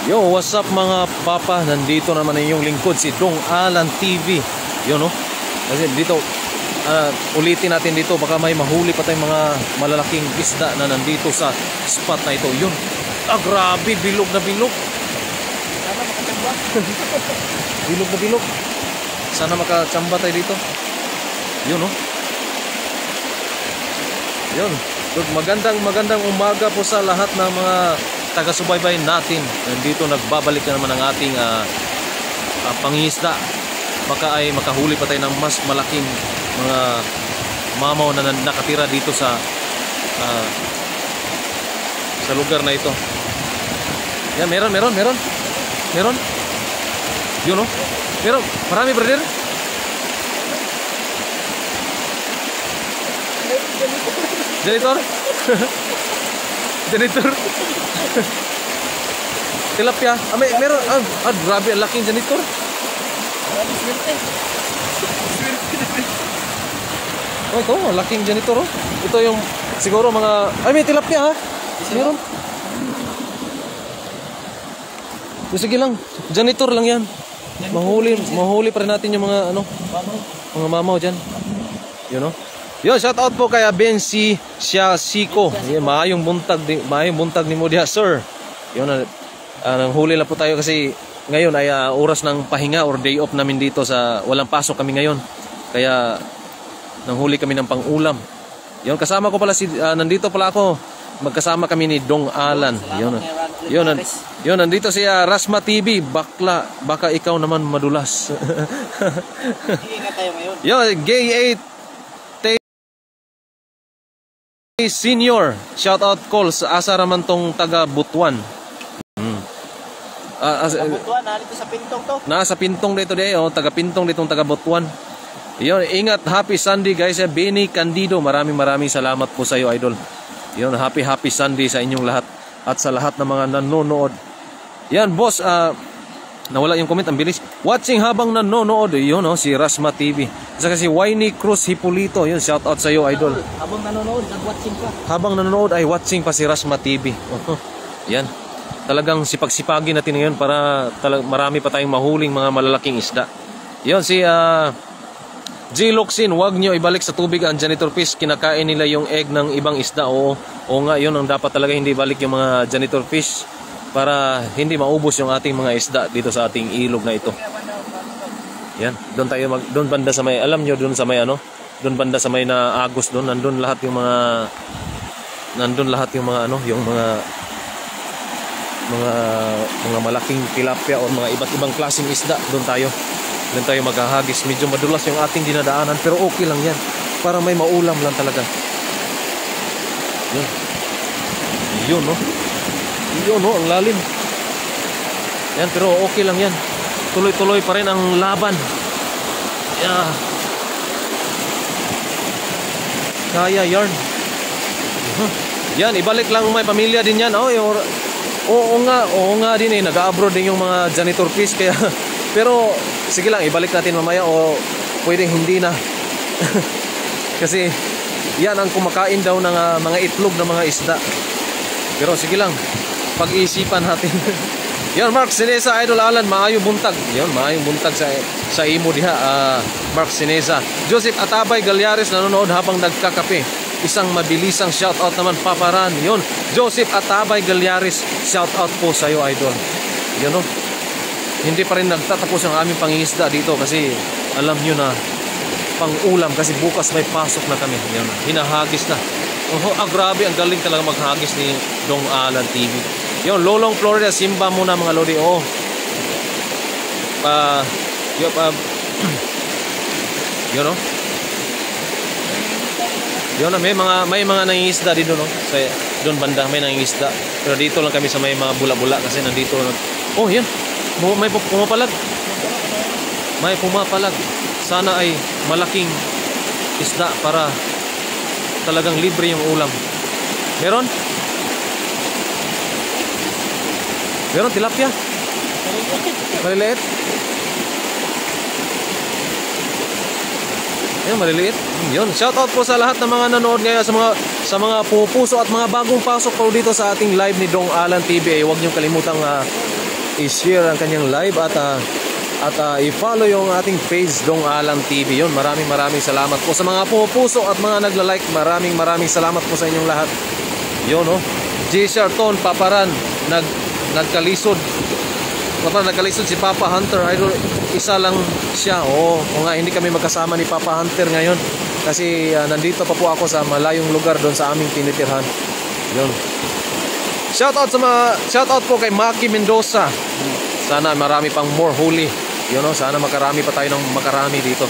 Yo, what's up mga papa? Nandito naman yung lingkod, si Dong Alan TV. Yun, no? Kasi dito, ulitin natin dito. Baka may mahuli pa tayong mga malalaking isda na nandito sa spot na ito. Yun. Grabe, bilog na bilog. Sana makachamba. Bilog na bilog. Sana makachamba tayo dito. Yun, no? Yun. Magandang umaga po sa lahat ng mga taga-subaybay natin. Nandito nagbabalik na naman ang ating pangingisda. Baka ay makahuli pa tayo ng mas malaking mga mamaw na nakatira dito sa lugar na ito. Yan, meron. Yun, no? Meron. Marami, brother. Janitor. Janitor. Tilapia. Meron. Grabe, ang laking janitor. Oh, ito, laking janitor. Oh. Ito yung siguro mga... may tilapia, ha? Meron. Sige lang. Janitor lang yan. Mahuli pa rin natin yung mga mga mamaw dyan. You know? Yo, shout out po kay Bensi Siko. Maayong buntag ni mo diha, sir. Yun, nang huli lang po tayo kasi ngayon ay oras ng pahinga or day off namin dito sa walang pasok kami ngayon. Kaya nang huli kami ng pang-ulam. Yun, kasama ko pala nandito pala ako. Magkasama kami ni Dong Alan. Yun, nandito si Rasma TV. Baka ikaw naman madulas. Ingat tayo ngayon. Yo, Gay 8 Senior, shout out calls. Asa raman tong taga Butuan. Butuan, dito sa Pintong to. Nasa Pintong dito taga Pintong ditong taga Butuan. Yun, ingat, happy Sunday guys. Benny Candido, maraming salamat po sa iyo, idol. Yun, happy Sunday sa inyong lahat at sa lahat ng mga nanonood. Yan, boss, nawala yung comment, ang bilis. Watching habang nanonood, yun, si Rasma TV. Saka si Winnie Cruz Hipolito, yun, shout out sa iyo, idol. Habang nanonood, nag-watching pa. Habang nanonood ay watching pa si Rasma TV. Yan. Talagang sipag-sipagin natin ngayon para marami pa tayong mahuling mga malalaking isda. Yun, si G. Luxin, wag nyo ibalik sa tubig ang janitor fish. Kinakain nila yung egg ng ibang isda. Oo nga, yun ang dapat talaga, hindi balik yung mga janitor fish para hindi maubos yung ating mga isda dito sa ating ilog na ito. Yan, doon banda sa may, alam nyo, doon sa may doon banda sa may na Agos doon, nandun lahat yung mga yung mga malaking tilapia o mga iba't ibang klaseng isda. Doon tayo maghahagis. Medyo madulas yung ating dinadaanan pero okay lang yan para may maulam lang talaga. Yun, ang lalim. Yan, pero okay lang yan. Tuloy-tuloy pa rin ang laban. Yeah. Kaya yarn. Yan, ibalik lang, may pamilya din yan. Oo nga din nag-abroad din yung mga janitor fish kaya pero sige lang, ibalik natin mamaya o pwedeng hindi na. Kasi yan ang kumakain daw ng mga itlog ng mga isda. Pero sige lang, pag-iisipan natin. Yan, Mark Sinesa, Idol Alan, maayong buntag. Yan, maayong buntag sa imo diha, Mark Sinesa. Joseph Atabay Galyares nanonood habang nagkakape. Isang mabilisang shoutout naman, Paparan. Yun, Joseph Atabay Galyares, shoutout po sa iyo, Idol. Yan, no? Hindi pa rin nagtatapos ang aming pangingisda dito kasi alam nyo na pang-ulam kasi bukas may pasok na kami. Yan, hinahagis na. Grabe, ang galing talaga maghagis ni Dong Alan TV. Yun, Lolong Florida, simba muna mga lodi. Yun, no? Yun, may mga nangingisda dito, no? Doon banda may nangingisda. Pero dito lang kami sa may mga bula-bula kasi nandito lang. Yan. May pumapalag. Sana ay malaking isda para talagang libre yung ulam. Meron tilapia. Maliliit. Ayun, maliliit. Yun. Shout out po sa lahat ng mga nanood ngayon, sa mga pumupuso at mga bagong pasok po dito sa ating live ni Dong Alan TV. Huwag niyong kalimutang i-share ang kanyang live at i-follow yung ating page Dong Alan TV. Yun, maraming salamat po sa mga pupuso at mga nagla-like. Maraming salamat po sa inyong lahat. Yun, oh. J. Sharton Paparan nagkalisod si Papa Hunter Idol. Isa lang siya. O nga, hindi kami magkasama ni Papa Hunter ngayon kasi nandito pa po ako sa malayong lugar doon sa aming tinitirhan. Yun. Shoutout po kay Maki Mendoza. Sana marami pang more holy. Yun, no? Sana makarami pa tayo ng makarami dito.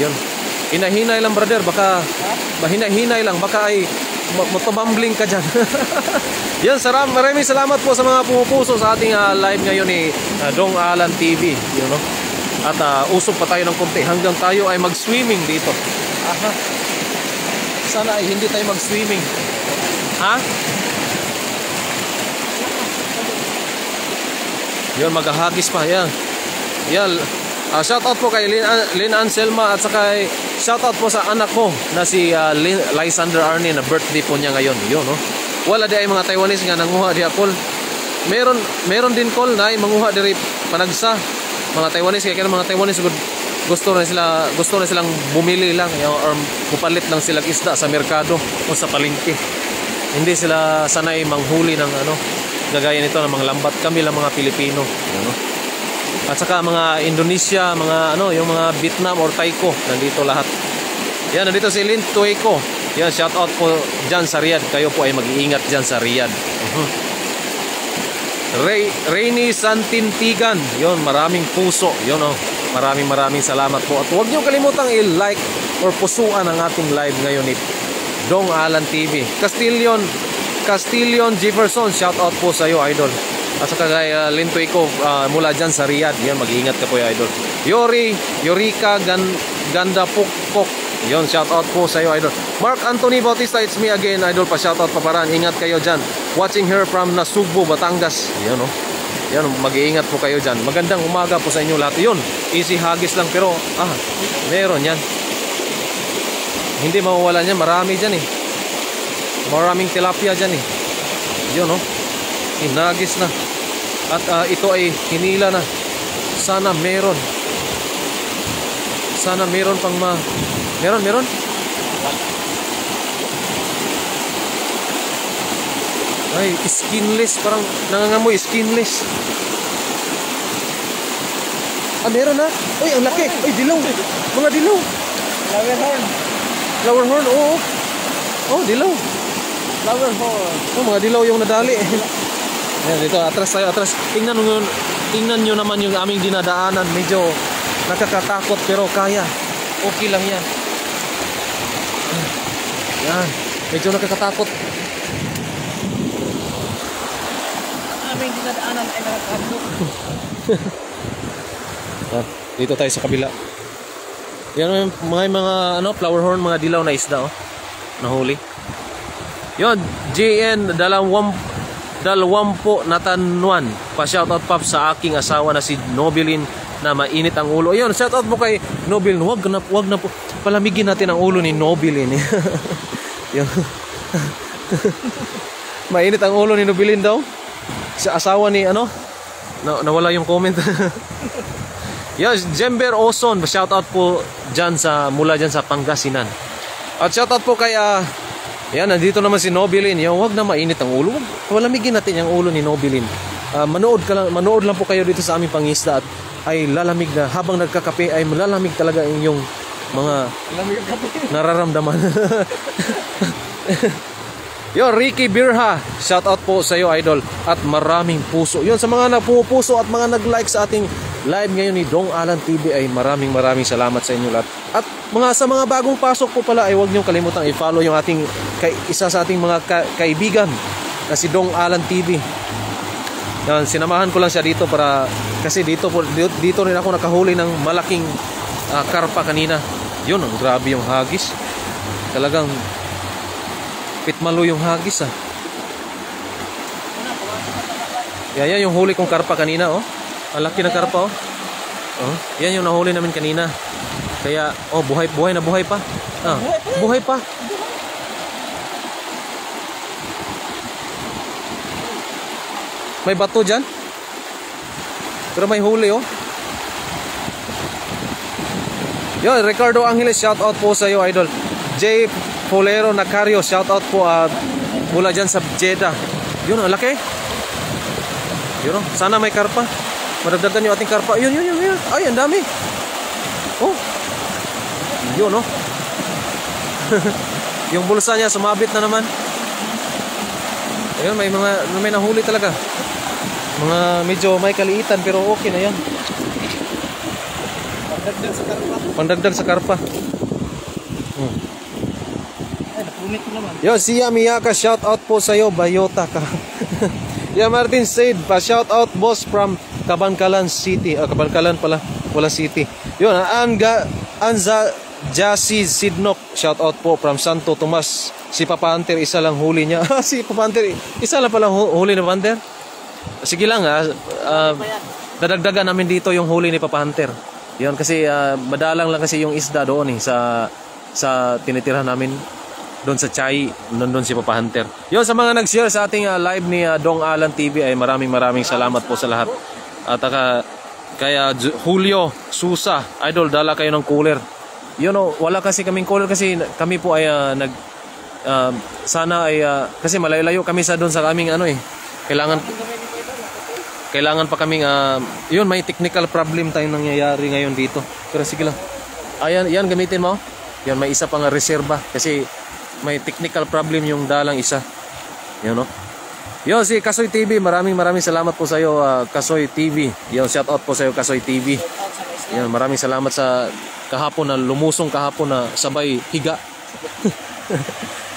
Yun. Hinahinay lang, brother. Baka mahinahinay lang. Baka ay matumambling ka dyan. Yan, maraming salamat po sa mga pumupuso sa ating live ngayon ni Dong Alan TV. Yun, no? At usog pa tayo ng konti hanggang tayo ay mag-swimming dito. Aha. Sana ay hindi tayo mag-swimming. Ha? Yun, maghahagis pa. Yan. Shoutout po kay Lynn Anselma at saka shoutout po sa anak ko na si Lysander Arnie na birthday po niya ngayon. Yun, no? Wala di ay mga Taiwanese nga nanguha di akol. Meron din kol na ay manguha diri panagsa. Mga Taiwanese kaya mga Taiwanese gusto na silang bumili lang or pupalit lang sila isda sa merkado o sa palengke. Hindi sila sanay manghuli ng gagaya nito ng mga lambat. Kami lang mga Pilipino, ano? At saka mga Indonesia, yung mga Vietnam or Taiko, nandito lahat. Yan, nandito si Lin Tueko. Yan, shout out po dyan sa Riyadh. Kayo po ay mag-iingat dyan sa Riyadh. Rainy Santintigan. Yon, maraming puso. Yon, oh. Maraming salamat po. At huwag niyo kalimutang i-like or pusuan ang ating live ngayon ni Dong Alan TV. Castillon Jefferson, shout out po sa iyo, idol. At saka kay Lintoy ko mula dyan sa Riyadh. Yan, mag-iingat ka po, idol. Yorika Gandapukpok. Yon, shout out po sa iyo, idol. Mark Anthony Bautista, it's me again, idol. Pa shout out Paparan. Ingat kayo dyan. Watching here from Nasugbu, Batangas. Yan, oh. Yan, mag-iingat po kayo dyan. Magandang umaga po sa inyo lahat. Yun, easy hagis lang pero meron yan. Hindi mawawala niyan. Marami dyan eh. Maraming tilapia dyan eh. Yun, oh. Hinagis na. At ito ay hinila na. Sana meron pang meron? Ay, skinless. Parang nangangamoy, skinless. Meron na. Uy, ang laki. Uy, dilaw. Mga dilaw. Flower horn, oo. Oh, dilaw. Flower horn. Oh, mga dilaw yung nadali. Ayan, dito, atras tayo, atras. Tingnan nyo naman yung aming dinadaanan. Medyo nakakatakot pero kaya. Okay lang yan. Yan, medyo nakakatakot. Aming dinadaanan ay nakakatakot. Dito tayo sa kabila. Yan mga flower horn, mga dilaw na isda, oh. Nahuli. Yon, JN dalawampo natanuan. Pa-shoutout pop sa aking asawa na si Nobilin na mainit ang ulo. Yon, shoutout mo kay Nobilin. Wag na po. Palamigin natin ang ulo ni Nobilin. Yon. Mainit ang ulo ni Nobilin daw. Sa asawa ni nawala yung comment. Yes, Jember Oson, shoutout po mula dyan sa Pangasinan. At shoutout po kay yan, nandito naman si Nobilin. Huwag na mainit ang ulo. Palamigin natin yung ulo ni Nobilin. Manood lang po kayo dito sa aming pangisda at ay lalamig na. Habang nagkakape ay malalamig talaga yung mga nararamdaman. Yo, Ricky Birha, shout out po sa iyo, idol. At maraming puso. Yun, sa mga nagpupuso at mga nag-like sa ating live ngayon ni Dong Alan TV ay maraming salamat sa inyo lahat. At sa mga bagong pasok po pala ay huwag niyong kalimutang i-follow yung isa sa ating mga kaibigan na si Dong Alan TV. Yan, sinamahan ko lang siya dito kasi dito rin ako nakahuli ng malaking karpa kanina. Yun, ang grabe yung hagis. Talagang pitmalo yung hagis, Yan yung huli kong karpa kanina, oh. Ang laki ng karpa, oh. Yan yung nahuli namin kanina. Kaya, buhay pa. Buhay pa. May bato dyan? Pero may huli, oh. Yo, Ricardo Angeles, shout out po sa iyo, idol. J. Polero Nacario, shout out po mula dyan sa Jeddah. Yun, ang laki. Yun, oh. Sana may karpa. Madagdagan yung ating karpa. Yun. Ay, ang dami. Oh. Yun, oh. Yung bulsa niya sumabit na naman. Ayun, may nahuli talaga. Mga medyo may kaliitan pero okay na yan. Pandagdag sa karpa. Ay, napunit ko naman. Yo, Sia Miyaka, shout out po sa iyo, Bayota ka. Yeah, Martin Said, pa shout out boss from Cabancalan City. Cabancalan pala, wala city. Yun, Anza Jassy Sidnok, shout out po from Santo Tomas. Si Papa Hunter, isa lang huli niya. Si Papa Hunter, isa lang palang huli ni Hunter. Sige lang dadagdagan namin dito yung huli ni Papa Hunter. Yun kasi madalang lang kasi yung isda doon sa tinitirahan namin doon sa Chai, nandun si Papa Hunter. Yun, sa mga nag-share sa ating live ni Dong Alan TV ay maraming salamat po sa lahat. At kaya Julio Susa, idol, dala kayo ng cooler. Yun, wala kasi kaming cooler kasi kami po ay sana ay kasi malayo-layo kami sa doon sa kaming kailangan pa kaming yun, may technical problem tayong nangyayari ngayon dito. Pero sige lang. Ayan, yan gamitin mo. Yan, may isa pang reserba kasi may technical problem yung dalang isa. Yan, no? Yo, si Kasoy TV, maraming salamat po sa iyo, Kasoy TV. Yo, shout out po sa iyo, Kasoy TV. Yan, maraming salamat sa kahapon na lumusong kahapon na sabay higa.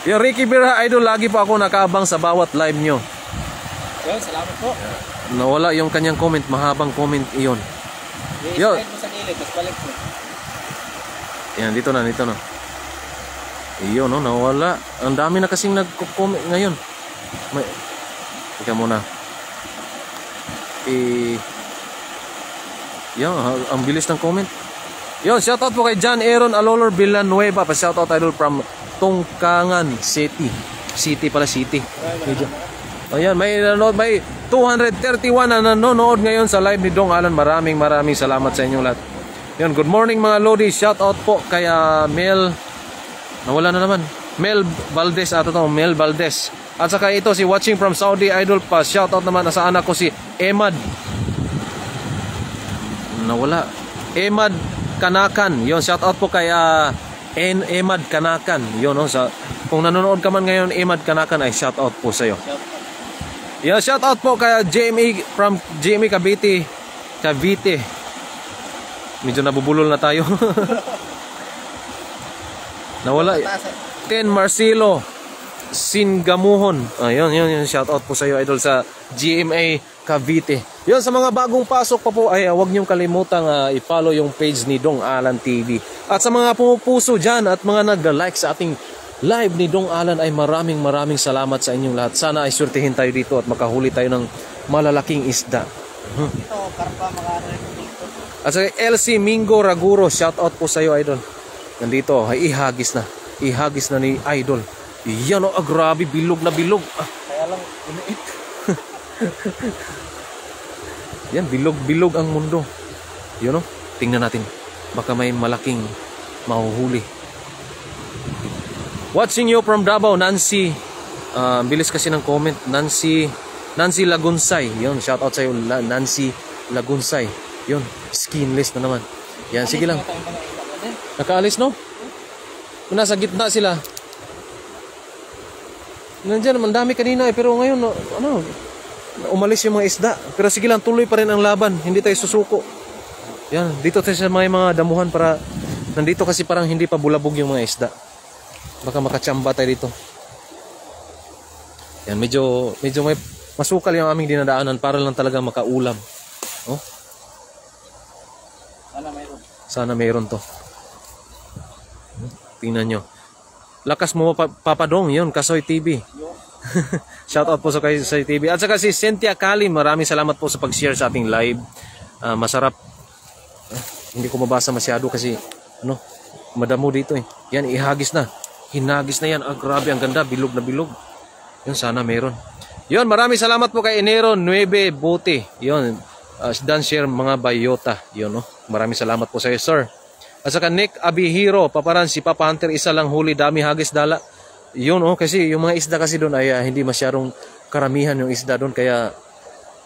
Yo, Ricky Bira, idol, lagi po ako nakaabang sa bawat live nyo. Yo, salamat po. Nawala yung kanyang comment, mahabang comment iyon. Yo. Sa gilid, tapos balik po. Yan, dito na. Iyon, no, nawala. Ang dami na kasing nag-comment ngayon. Teka muna. Yan, ang bilis ng comment. Yo, shoutout po kay John Aaron Alolor Villanueva. Pa-shoutout idol from Tongkangan City. City pala, City. Ayan, may 231 na nanonood ngayon sa live ni Dong Alan. Maraming salamat sa inyong lahat. Yan, good morning mga Lodi. Shout out po kay Mel. Nawala na naman. Mel Valdez Mel Valdez. At saka ito si watching from Saudi idol pa. Shout out naman sa anak ko si Emad. Nawala. Emad Kanakan. Yon, shout out po kay Emad Kanakan. Yon, no, kung nanonood ka man ngayon, Emad Kanakan, ay shout out po sa iyo. Yeah, shout out po kay JME from JME Cavite. Medyo nabubulol na tayo. Nawala. Ken Marcelo Singamuhon. Ayun, shout out po sa iyo idol sa GMA Cavite. Yun, sa mga bagong pasok pa po ay huwag niyong kalimutang i-follow yung page ni Dong Alan TV. At sa mga pumupuso dyan at mga nag-like sa ating live ni Dong Alan ay maraming salamat sa inyong lahat. Sana ay surtihin tayo dito at makahuli tayo ng malalaking isda. Ito, karpa, dito. At sa LC Mingo Raguro, shout out po sa iyo idol. Nandito, ay ihagis na ni idol. Yan o, grabe, bilog na bilog. Kaya lang, inuit. Yan, bilog ang mundo. Yun o, tingnan natin. Baka may malaking mahuhuli. Watching you from Davao, Nancy. Bilis kasi ng comment. Nancy Lagunsay. Yun, shout out sa iyo, Nancy Lagunsay. Yun, skinless na naman. Yan, sige lang. Nakaalis, no? Nasa gitna sila. Nandiyan, ang dami kanina pero ngayon, umalis yung mga isda. Pero sige lang, tuloy pa rin ang laban. Hindi tayo susuko. Yan, dito tayo sa mga damuhan para, nandito kasi parang hindi pa bulabog yung mga isda. Baka makachamba tayo dito. Yan, medyo may masukal yung aming dinadaanan para lang talaga makaulam. Oh? Sana mayroon to. Tingnan nyo. Lakas mo papadong, yun, Kasoy TV. Shout out po sa Kasoy TV. At saka si Cynthia Kalim, maraming salamat po sa pag-share sa ating live. Masarap. Hindi ko mabasa masyado kasi madamo dito eh. Yan, ihagis na. Hinagis na yan. Grabe, ang ganda. Bilog na bilog. Yun, sana meron. Yun, maraming salamat po kay Enero 9 Bote. Yun, Dan share mga bayota. Yun, no? Maraming salamat po sa iyo, sir. At saka Nick Abihiro, paparan si Papa Hunter, isa lang huli, dami hagis dala. Yun, oh, kasi yung mga isda kasi doon ay hindi masyadong karamihan yung isda doon, kaya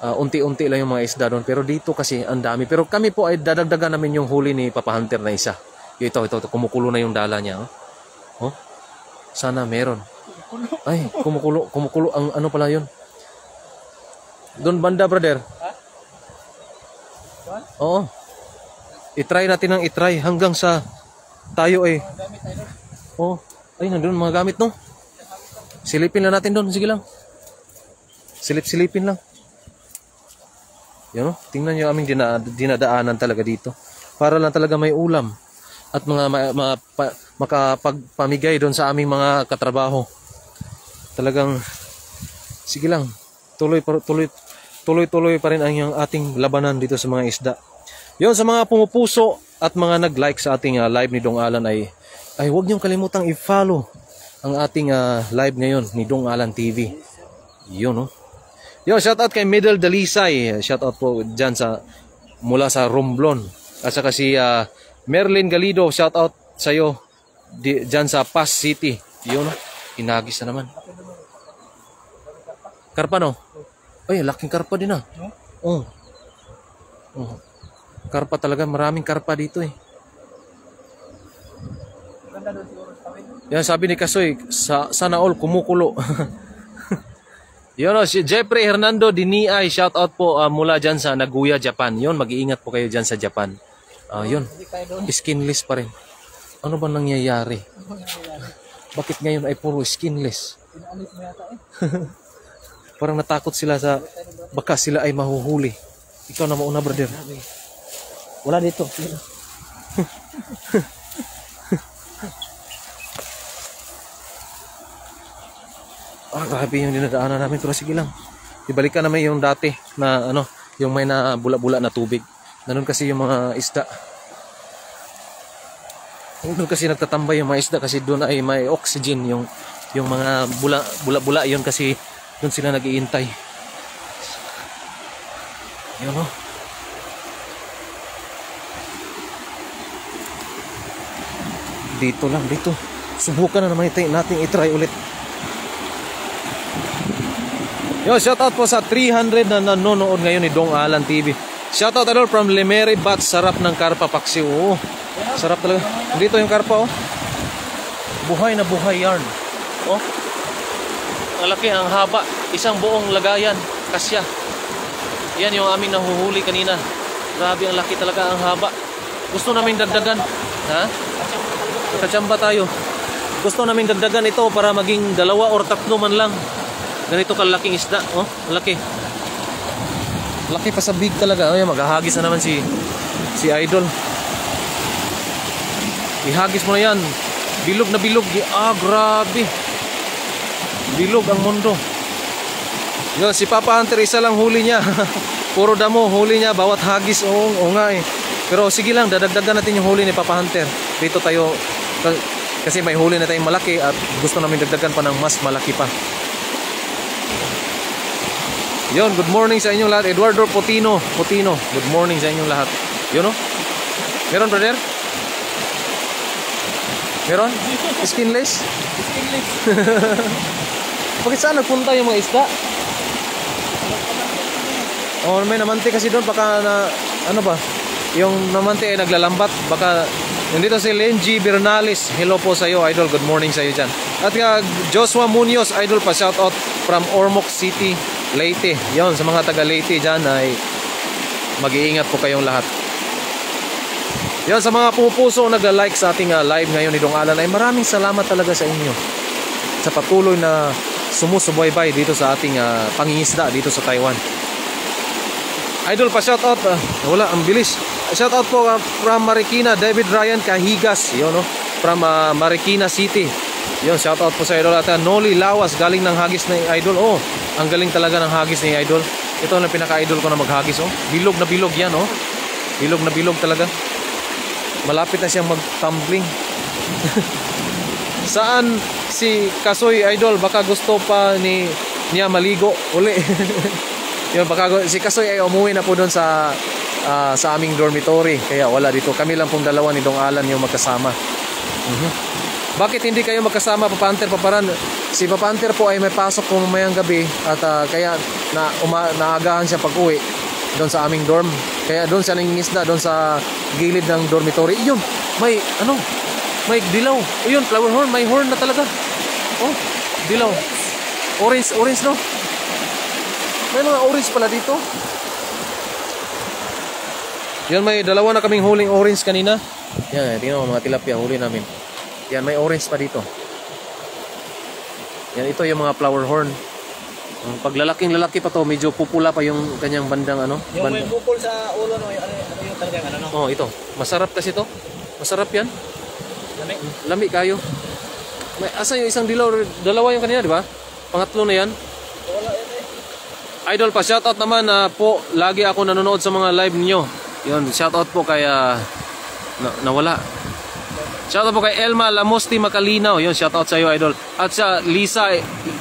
unti-unti lang yung mga isda doon. Pero dito kasi ang dami. Pero kami po ay dadagdagan namin yung huli ni Papa Hunter na isa. Ito, kumukulo na yung dala niya. Oh, sana meron. Ay, kumukulo ang ano pala yun. Doon banda, brother. Oo. I-try natin ng i-try hanggang sa tayo eh. Oh, ay nandun mga gamit, no? Silipin lang natin doon, sige lang. Silip-silipin lang. Yan, no? Tingnan niyo aming dinadaanan talaga dito. Para lang talaga may ulam at mga makapagpamigay doon sa aming mga katrabaho. Talagang sige lang. Tuloy pa rin ang ating labanan dito sa mga isda. Yon, sa mga pumupuso at mga nag-like sa ating live ni Dong Alan ay huwag niyong kalimutang i-follow ang ating live ngayon ni Dong Alan TV. Yun, no? Yon, shout out kay Middle Dalisay. Shout out po dyan mula sa Romblon. At saka si Merlin Galido, shout out sa iyo dyan sa Pass City. Yun, no? Inagis na naman. Karpa, no? Ay, laking karpa din ah. Oh. Karpa talaga, maraming karpa dito eh. Yan, sabi ni Kasoy, sana all kumukulo. Yun, no, si Jeffrey Hernando Diniay, shout out po mula dyan sa Nagoya, Japan. Yun, mag-iingat po kayo dyan sa Japan. Yun, skinless pa rin. Ano ba nangyayari? Bakit ngayon ay puro skinless? Parang natakot sila baka sila ay mahuhuli. Ikaw na mauna, brother. Wala dito. Grabe yung dinadaanan namin. Pero sige lang. Ibalikan naman yung dati na yung may na bula-bula na tubig. Nanon kasi yung mga isda. Doon kasi nagtatambay yung mga isda kasi doon ay may oxygen yung mga bula-bula yun kasi doon sila nag-iintay. Yun, no? Dito lang, dito. Subukan na naman natin i-try ulit. Yo, shout out po sa 300 na nanonood ngayon ni Dong Alan TV. Shout out all from Lemery Bat. Sarap ng karpa paksi. Oo, sarap talaga. Dito yung karpa, oh. Buhay na buhay yarn. Oh. Ang laki, ang haba. Isang buong lagayan. Kasya. Yan yung aming nahuhuli kanina. Grabe, ang laki talaga, ang haba. Gusto naming dagdagan. Ha? Nakachamba tayo. Gusto naming dagdagan ito para maging 2 or 3 man lang. Ganito kalaking isda. Oh, laki. Laki pa sa big talaga. Ay, maghahagis na naman si Idol. Ihagis mo na yan. Bilog na bilog. Grabe. Bilog ang mundo. Yo, si Papa Hunter, isa lang huli niya. Puro damo huli niya bawat hagis. Oo nga eh. Pero sige lang, dadagdagan natin yung huli ni Papa Hunter. Dito tayo kasi may huli na tayong malaki at gusto namin dagdagan pa ng mas malaki pa. Yon, good morning sa inyong lahat. Eduardo Potino, good morning sa inyong lahat. Yun, no? Meron, brother? Meron? Skinless? Skinless. Bakit saan nagpunta yung mga isda? May namanti kasi doon. Baka ano ba? Yung namanti ay naglalambat. Baka, nandito si Lenji Bernales. Hello po sa iyo, Idol. Good morning sa iyo dyan. At Joshua Munoz, Idol pa. Shout out from Ormoc City, Leyte. Yon, sa mga taga Leyte dyan ay mag-iingat po kayong lahat. Yon, sa mga pumupuso nag-like sa ating live ngayon ni Dong Alan ay maraming salamat talaga sa inyo sa patuloy na sumusubaybay dito sa ating pangingisda dito sa Taiwan. Idol pa, shout out. Wala, ang bilis. Shout out po from Marikina, David Ryan Kahigas. Yon, no? From Marikina City. Yon, shout out po sa Idol. At Noli Lawas, galing ng hagis ni Idol. Ang galing talaga ng hagis ni Idol. Ito ang pinaka-idol ko na maghagis. Bilog na bilog yan. Bilog na bilog talaga. Malapit na siyang mag-tumbling. Saan si Kasoy, Idol? Baka gusto pa niya maligo uli. Yun, baka si Kasoy ay umuwi na po doon sa aming dormitory. Kaya wala dito. Kami lang pong dalawa ni Dong Alan yung magkasama. Bakit hindi kayo magkasama, Papa Hunter, Paparan? Si Papa Hunter po ay may pasok kung mayang gabi at kaya naagahan siya pag-uwi doon sa aming dorm. Kaya doon siya nangingisda doon sa gilid ng dormitory. Yun, may dilaw. Yun, flower horn, may horn na talaga. Oh, dilaw. Orange no? May mga orange pala dito. Yan, may dalawa na kaming huling orange kanina. Yan, tingnan mo mga tilapia, huli namin. Yan, may orange pa dito. Yan, ito yung mga flower horn. Pag lalaki pa to, medyo pupula pa yung kanyang bandang ano. Yung may bukol sa ulo, no? Ano yung talagang ano? Oh, ito. Masarap kasi to. Masarap yan. Lami kayo. May asa yung isang dilaw, dalawa yung kanina, di ba? Pangatlo na yan. Wala yan eh. Idol pa, shoutout naman po. Lagi ako nanonood sa mga live niyo. Yun, shoutout po kay nawala. Shoutout po kay Elma Lamosti Macalinaw. Yun, shoutout sa iyo, idol. At sa Lisa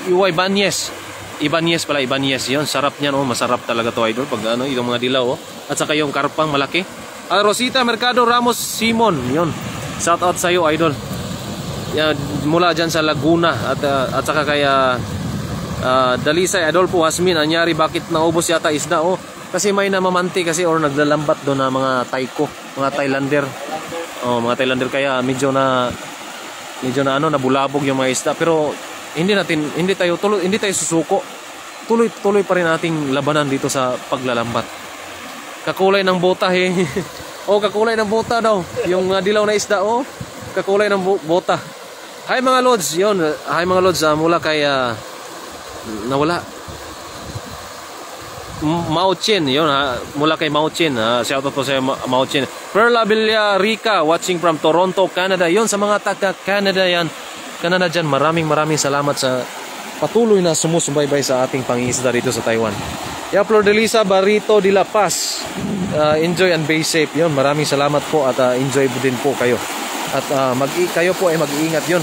Ibanez. Ibanez. Yun, sarap niyan, oh. Masarap talaga to, idol. Pag ano, yung mga dilaw, oh. At saka yung karpang malaki. Rosita Mercado Ramos Simon. Yun, shoutout sa iyo, idol. Yan, mula dyan sa Laguna. At saka kay Dalisay Adolfo Hasmin. Anyari, bakit naubos yata isda, oh? Kasi may namamanti kasi or naglalambat doon na mga Taiko, mga Thailander. Oh, mga Thailander, kaya medyo na ano, nabulabog yung mga isda. Pero hindi tayo susuko. Tuloy pa rin nating labanan dito sa paglalambat. Kakulay ng bota Oh, kakulay ng bota daw. Yung dilaw na isda, oh. Kakulay ng bota. Hi mga lods, yun. Hi mga lods, mula kay nawala. Mao Chin, yun mula kay Mao Chin. Shoutout po sa Mao Chin. Perla Villarica, watching from Toronto, Canada. Yun, sa mga taga-Canada yan. Canada dyan, maraming salamat sa patuloy na sumusubaybay sa ating pangingisda dito sa Taiwan. Flor de Lisa Barito de La Paz. Enjoy and be safe. Yun, maraming salamat po at enjoy din po kayo. At kayo po ay mag-iingat yun.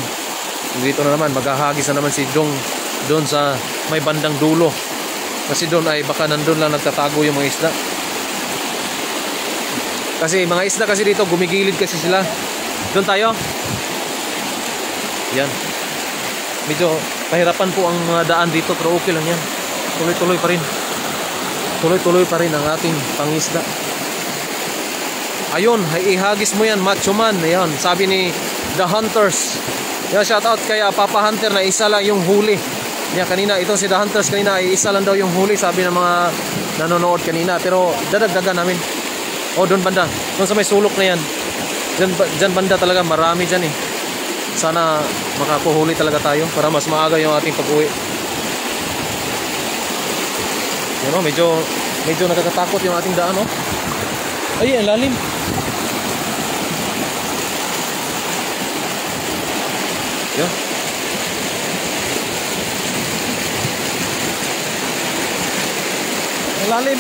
Dito na naman, maghahagis na naman si Dong doon sa may bandang dulo. Kasi doon ay baka nandun lang nagtatago yung mga isda. Kasi mga isda kasi dito gumigilid kasi sila. Doon tayo. Yan. Medyo pahirapan po ang mga daan dito, pero okay lang yan. Tuloy-tuloy pa rin. Tuloy-tuloy pa rin ang ating pangisda. Ayun, ihagis mo yan, macho man. Ayan, sabi ni The Hunters. Yan, shoutout kay Papa Hunter na isa lang yung huli. Yan, kanina, itong si The Hunters kanina ay isa lang daw yung huli, sabi ng mga nanonood kanina. Pero dadagdagan namin. O, doon banda. Doon sa may sulok na yan. Diyan banda talaga, marami dyan eh. Sana makakuhuli talaga tayo para mas maaga yung ating pag-uwi. Yan o, medyo nakakatakot yung ating daan o. Ay, ang lalim. Yan. Ang lalim.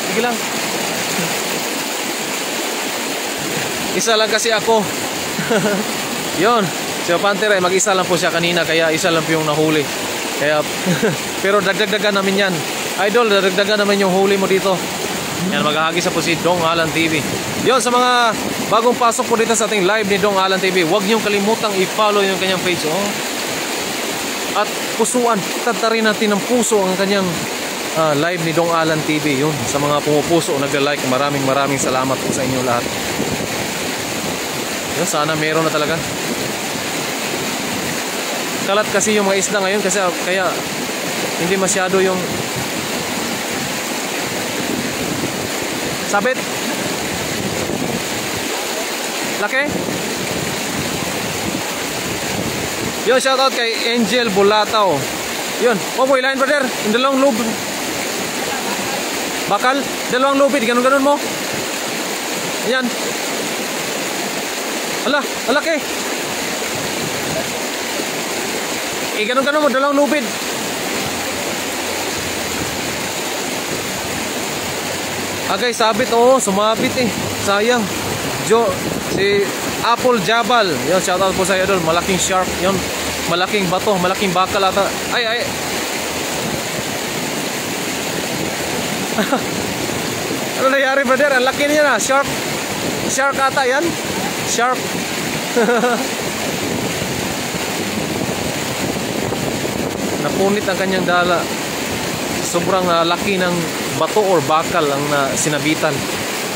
Sige lang. Isa lang kasi ako. Yon, si Panther ay mag-isa lang po siya kanina, kaya isa lang po yung nahuli. Kaya pero dagdagan namin yan. Idol, dagdagan namin yung huli mo dito. Yan, maghahagis na po si Dong Alan TV. Yon, sa mga bagong pasok po dito sa ating live ni Dong Alan TV, huwag niyong kalimutang i-follow yung kanyang page. Oh. At pusuan, tatarin natin ng puso ang kanyang live ni Dong Alan TV. Yun, sa mga pumupuso, nagla-like, maraming salamat po sa inyo lahat. Yun, sana meron na talaga. Kalat kasi yung mga isda ngayon kasi kaya hindi masyado yung sabit. Laki. Yun, shoutout kay Angel Bulataw. Yun, boy, line brother. Yung dalawang loob. Bakal, dalawang lubid, ganun mo. Ayan. Ala, alaki. Ganun mo, dalawang lubid. Agay, sabit, oh, sumabit eh. Sayang. Si Apple Jabal. Yun, shoutout po sa iyo doon. Malaking shark. Yun, malaking bato, malaking bakal ata. Ay. Ano nangyari, brother? Ang laki niya na. Shark. Shark ata yan. Shark. Napunit ang kanyang dala. Sobrang laki ng bato or bakal ang sinabitan.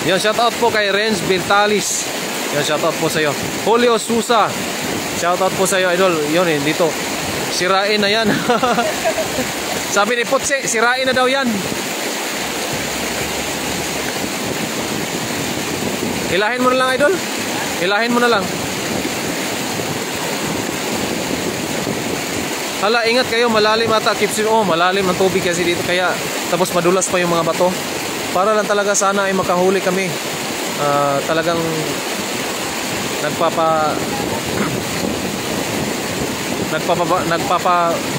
Yan, shout out po kay Renz Bertalis. Yan, shout out po sa iyo. Julio Susa. Shout out po sa iyo, idol. Yun eh, dito. Sirain na yan. Sabi ni Putse, sirain na daw yan. Hilahin mo na lang, idol. Hilahin mo na lang. Hala, ingat kayo, malalim ata. Malalim ang tubig kasi dito. Kaya, tapos madulas pa yung mga bato. Para lang talaga sana ay makahuli kami. Talagang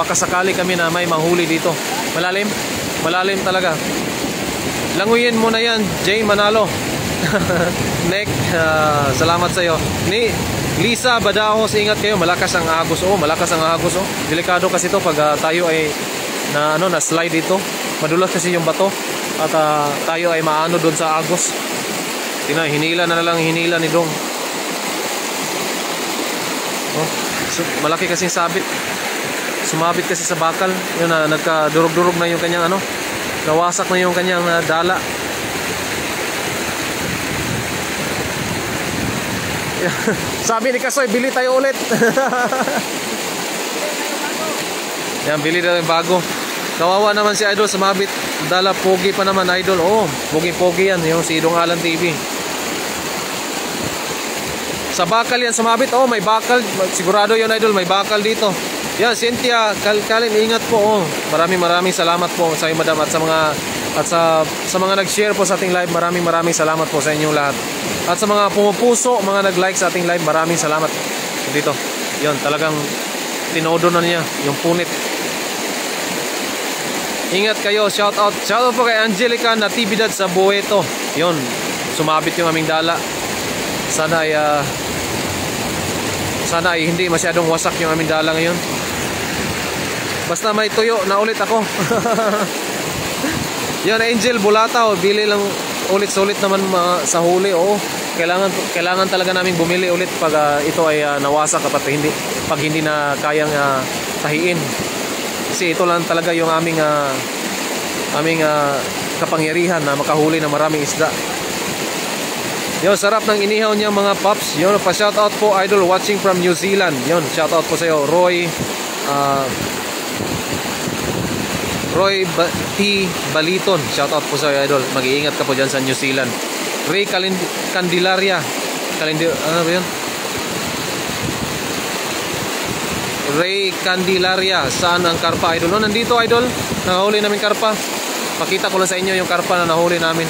baka sakali kami na may mahuli dito. Malalim. Malalim talaga. Languyin mo na yan, Jay Manalo. Nick, salamat sa iyo. Ni Lisa Badahos, ingat kayo, malakas ang agos. Malakas ang agos. Delikado kasi ito pag tayo ay na slide dito. Madulas kasi yung bato at tayo ay maano doon sa agos. Tingnan, hinila na lang hinila ni Dong. So, malaki kasing sabit. Sumabit kasi sa bakal. Yun na, nagkadurog-durog na yung kanyang nawasak na yung kanyang dala. Sabi ni Kasoy, bili tayo ulit. Yan, bili na yung bago. Kawawa naman si Idol, sumabit. Dala, pogi pa naman, Idol. Pogi-pogi yan, yung si Dong Alan TV. Sa bakal yan sumabit. May bakal. Sigurado yun, Idol, may bakal dito. Yan, Cynthia Kalin, ingat po. Maraming salamat po sa iyo, madam, at sa mga nag-share po sa ating live. Maraming salamat po sa inyong lahat. At sa mga pumupuso, mga nag-like sa ating live, maraming salamat dito. Yon, talagang tinodo na niya yung punit. Ingat kayo, shout out po kay Angelica Natividad sa Boeto. Yon, sumabit yung aming dala. Sana ay hindi masyadong wasak yung aming dala ngayon. Basta may tuyo na ulit ako. Yan, Angel Bulata, bili lang ulit sulit naman sa huli. Kailangan talaga namin bumili ulit pag ito ay nawasak kapag hindi na kayang tahiin. Kasi ito lang talaga yung aming kapangyarihan na makahuli ng maraming isda. Yon, sarap ng inihaw niya mga paps. Yon, pa-shoutout po, Idol, watching from New Zealand. Yon, shoutout po sa iyo, Roy T. Baliton. Shoutout po sa iyo, Idol. Mag-iingat ka po dyan sa New Zealand. Ray Candelaria. Ano ba yun? Ray Candelaria. Saan ang karpa, Idol? Nandito, Idol. Nakahuli namin karpa. Pakita ko lang sa inyo yung karpa na nahuli namin.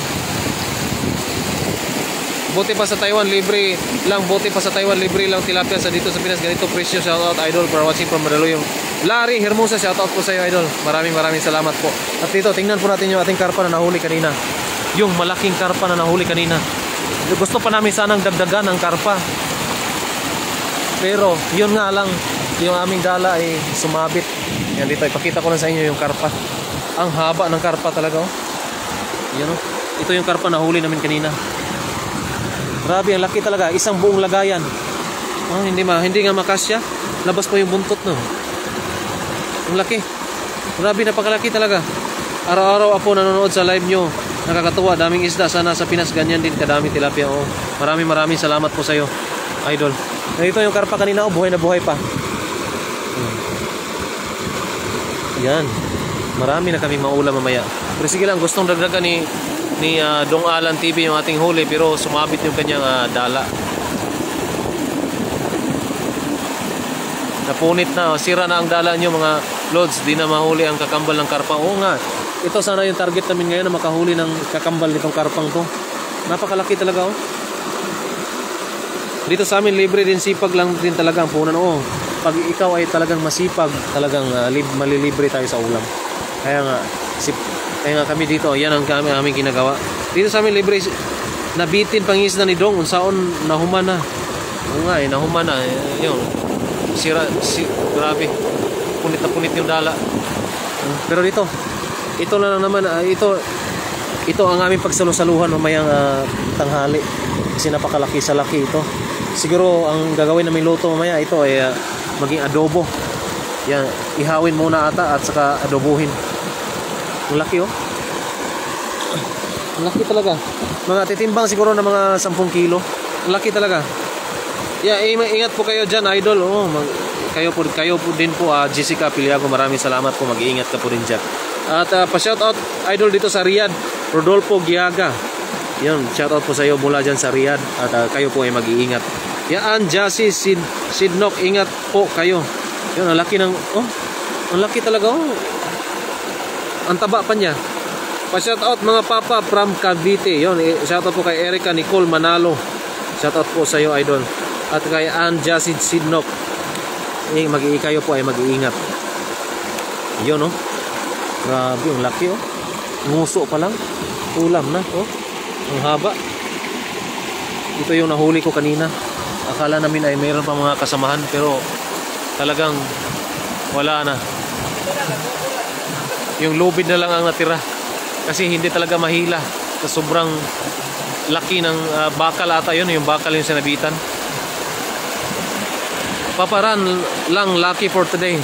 Buti pa sa Taiwan, libre lang tilapia sa dito sa Pinas. Ganito presyo. Shoutout, Idol, for watching from Mandaluyong. Larry Hermosa, shoutout po sa iyo, Idol. Maraming salamat po. At dito, tingnan po natin yung ating karpa na nahuli kanina. Yung malaking karpa na nahuli kanina. Gusto pa namin sanang dagdagan ang karpa. Pero, yun nga lang, yung aming dala ay sumabit. Yan dito, ipakita ko lang sa inyo yung karpa. Ang haba ng karpa talaga, Yan, ito yung karpa na huli namin kanina. Grabe, ang laki talaga. Isang buong lagayan. Hindi nga makasya. Labas pa yung buntot, no? Ang laki. Grabe, napakalaki talaga. Araw-araw ako nanonood sa live nyo. Nakakatuwa, daming isda. Sana sa Pinas ganyan din kadami tilapia. Maraming salamat po sa iyo, Idol. Ito yung karpa kanina, buhay na buhay pa. Yan. Marami na kaming maulam mamaya. Pero sige lang, gustong dagdagan ni Dong Alan TV yung ating huli, pero sumabit yung kanyang dala. Napunit na, sira na ang dala nyo mga lods. Di na mahuli ang kakambal ng karpa. Nga, ito sana yung target namin ngayon, na makahuli ng kakambal nitong karpang to. Napakalaki talaga, Dito sa amin, libre din, sipag lang din talaga ang punan. Pag ikaw ay talagang masipag, talagang malilibre tayo sa ulam. Kaya nga kami dito, yan ang aming ginagawa. Dito sa amin, libre, nabitin pangisda ni Dong, unsaon nahuman na. Nahuman na. Yun. Grabe. Punit na punit yung dala. Pero dito, ito na lang naman, ito ito ang aming pagsalusaluhan mamayang tanghali. Kasi napakalaki sa laki ito. Siguro ang gagawin namin luto mamaya ito ay maging adobo. Yan, ihawin muna ata at saka adobuhin. Ang laki oh. Ang laki talaga. Mga titimbang siguro na mga 10 kilo. Ang laki talaga. Yeah, ingat po kayo dyan, idol. Oh, kayo po din po, Jessica Piliago. Maraming salamat po. Mag-iingat ka po din dyan. At pa-shoutout, idol, dito sa Riyadh, Rodolfo Giaga. Yun, shoutout po sa iyo mula dyan sa Riyadh. At kayo po ay mag-iingat. Yan, Jassy Sidnok, ingat po kayo. Yun, ang laki ng, oh, ang laki talaga, oh. Ang taba pa niya. Pa-shoutout mga papa from Cavite. Yun, shoutout po kay Erica Nicole Manalo. Shoutout po sa iyo, idol. At kay Jassy Sidnok. Kayo po ay mag-iingat. Yun, oh. Grabe, ang laki, oh. Nguso pa lang. Ulam na, oh. Ang haba. Ito yung nahuli ko kanina. Akala namin ay mayroon pa mga kasamahan, pero talagang wala na. Yung lubid na lang ang natira. Kasi hindi talaga mahila. Sa sobrang laki ng bakal ata yun. Yung bakal yung sinabitan. Paparan lang, lucky for today.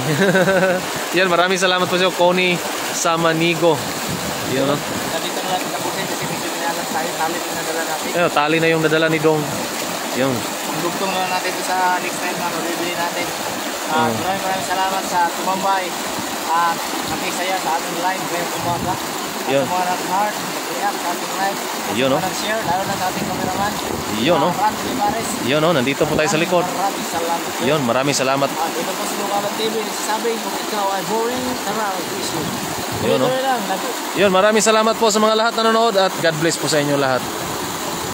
Yan, maraming salamat po sa iyo, Connie Samanigo. Yan, no? Nandito na natin tapusin kasi medyo pinalang tayo. Tali na nadala natin. Ayun, tali na yung nadala ni Dong. Yung Dugtong na natin ito sa next time na mabibili natin. Maraming salamat sa tumambay at nakisaya sa ating live ngayong umaga. At Yun. sa mga nag-heart, nag-react sa ating live. At Yun, sa no? mga nag-share, lalo na sa ating cameraman. Yun, no? Ran Limares. Yun, no? Nandito po tayo sa likod. Maraming salamat. Yun, maraming salamat. Ito po si Lukalan TV. Sabi kung ikaw ay boring, tara, issue. Yun, no? Yun, maraming salamat po sa mga lahat na nanonood at God bless po sa inyo lahat.